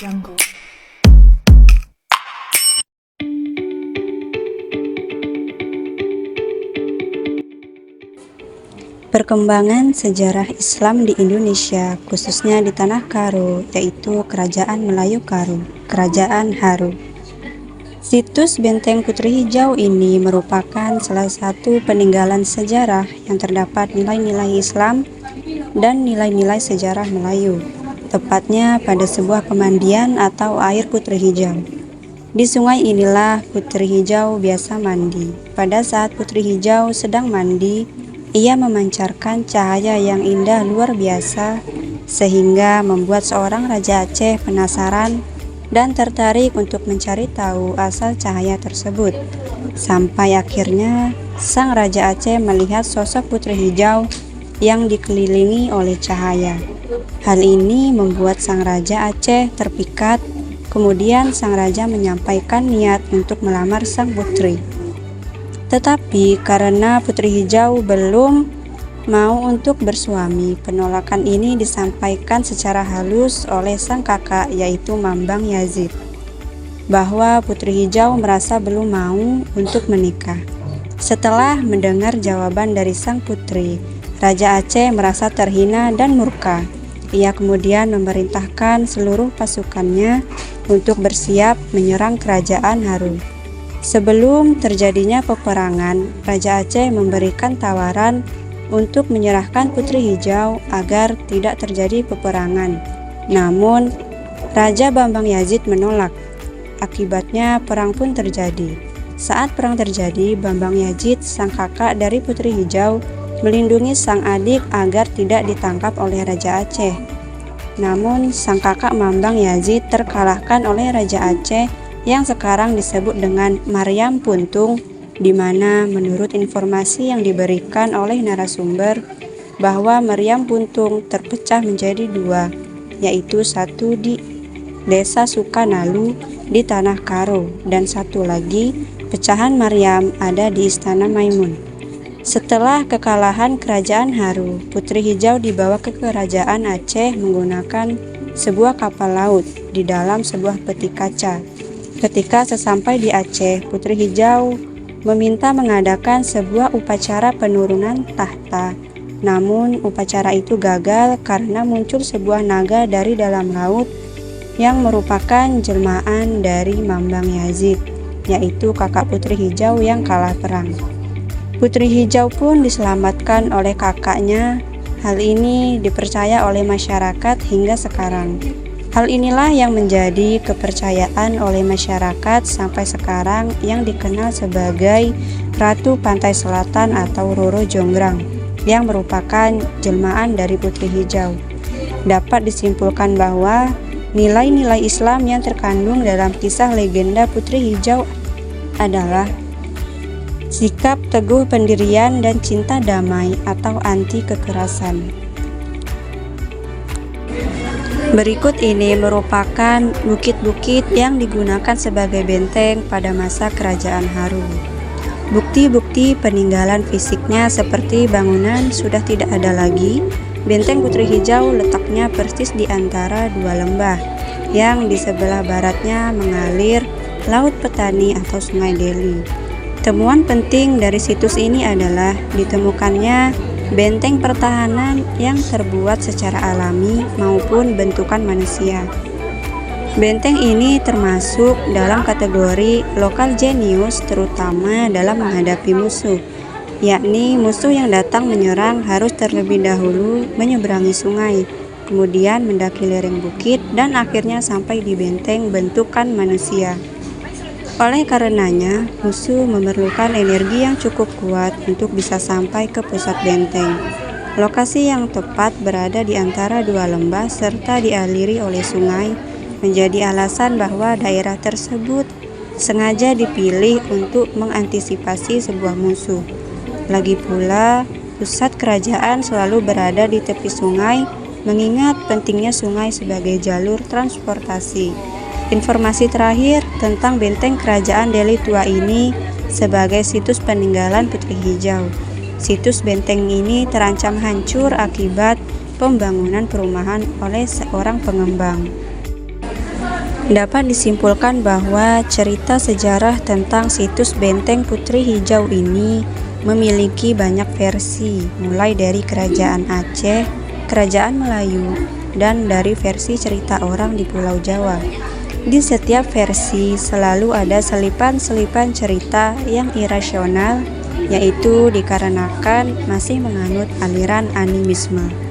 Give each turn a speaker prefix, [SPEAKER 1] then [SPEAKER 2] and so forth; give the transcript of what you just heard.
[SPEAKER 1] Jungle.
[SPEAKER 2] Perkembangan sejarah Islam di Indonesia, khususnya di Tanah Karo, yaitu Kerajaan Melayu Karo, Kerajaan Haru. Situs Benteng Putri Hijau ini merupakan salah satu peninggalan sejarah yang terdapat nilai-nilai Islam dan nilai-nilai sejarah Melayu, tepatnya pada sebuah pemandian atau air Putri Hijau. Di sungai inilah Putri Hijau biasa mandi. Pada saat Putri Hijau sedang mandi, ia memancarkan cahaya yang indah luar biasa, sehingga membuat seorang Raja Aceh penasaran dan tertarik untuk mencari tahu asal cahaya tersebut. Sampai akhirnya, sang Raja Aceh melihat sosok Putri Hijau yang dikelilingi oleh cahaya. Hal ini membuat sang Raja Aceh terpikat. Kemudian sang raja menyampaikan niat untuk melamar sang putri. Tetapi karena Putri Hijau belum mau untuk bersuami, penolakan ini disampaikan secara halus oleh sang kakak, yaitu Mambang Yazid, bahwa Putri Hijau merasa belum mau untuk menikah. Setelah mendengar jawaban dari sang putri, Raja Aceh merasa terhina dan murka. Ia kemudian memerintahkan seluruh pasukannya untuk bersiap menyerang kerajaan Haru. Sebelum terjadinya peperangan, Raja Aceh memberikan tawaran untuk menyerahkan Putri Hijau agar tidak terjadi peperangan. Namun, Raja Bambang Yazid menolak. Akibatnya perang pun terjadi. Saat perang terjadi, Bambang Yazid, sang kakak dari Putri Hijau, melindungi sang adik agar tidak ditangkap oleh Raja Aceh. Namun, sang kakak Mambang Yazid terkalahkan oleh Raja Aceh yang sekarang disebut dengan Maryam Puntung, di mana menurut informasi yang diberikan oleh narasumber bahwa Maryam Puntung terpecah menjadi dua, yaitu satu di Desa Sukanalu di Tanah Karo dan satu lagi pecahan Maryam ada di Istana Maimun. Setelah kekalahan Kerajaan Haru, Putri Hijau dibawa ke Kerajaan Aceh menggunakan sebuah kapal laut di dalam sebuah peti kaca. Ketika sesampai di Aceh, Putri Hijau meminta mengadakan sebuah upacara penurunan tahta. Namun, upacara itu gagal karena muncul sebuah naga dari dalam laut yang merupakan jelmaan dari Mambang Yazid, yaitu kakak Putri Hijau yang kalah perang. Putri Hijau pun diselamatkan oleh kakaknya. Hal ini dipercaya oleh masyarakat hingga sekarang. Hal inilah yang menjadi kepercayaan oleh masyarakat sampai sekarang yang dikenal sebagai Ratu Pantai Selatan atau Roro Jonggrang, yang merupakan jelmaan dari Putri Hijau. Dapat disimpulkan bahwa nilai-nilai Islam yang terkandung dalam kisah legenda Putri Hijau adalah sikap teguh pendirian dan cinta damai atau anti kekerasan. Berikut ini merupakan bukit-bukit yang digunakan sebagai benteng pada masa Kerajaan Haru. Bukti-bukti peninggalan fisiknya seperti bangunan sudah tidak ada lagi. Benteng Putri Hijau letaknya persis di antara dua lembah, yang di sebelah baratnya mengalir Laut Petani atau Sungai Deli. Temuan penting dari situs ini adalah ditemukannya benteng pertahanan yang terbuat secara alami maupun bentukan manusia. Benteng ini termasuk dalam kategori lokal genius, terutama dalam menghadapi musuh, yakni musuh yang datang menyerang harus terlebih dahulu menyeberangi sungai, kemudian mendaki lereng bukit, dan akhirnya sampai di benteng bentukan manusia. Oleh karenanya, musuh memerlukan energi yang cukup kuat untuk bisa sampai ke pusat benteng. Lokasi yang tepat berada di antara dua lembah serta dialiri oleh sungai, menjadi alasan bahwa daerah tersebut sengaja dipilih untuk mengantisipasi sebuah musuh. Lagi pula, pusat kerajaan selalu berada di tepi sungai, mengingat pentingnya sungai sebagai jalur transportasi. Informasi terakhir tentang benteng Kerajaan Deli Tua ini sebagai situs peninggalan Putri Hijau. Situs benteng ini terancam hancur akibat pembangunan perumahan oleh seorang pengembang. Dapat disimpulkan bahwa cerita sejarah tentang situs Benteng Putri Hijau ini memiliki banyak versi, mulai dari kerajaan Aceh, kerajaan Melayu, dan dari versi cerita orang di Pulau Jawa. Di setiap versi selalu ada selipan-selipan cerita yang irasional, yaitu dikarenakan masih menganut aliran animisme.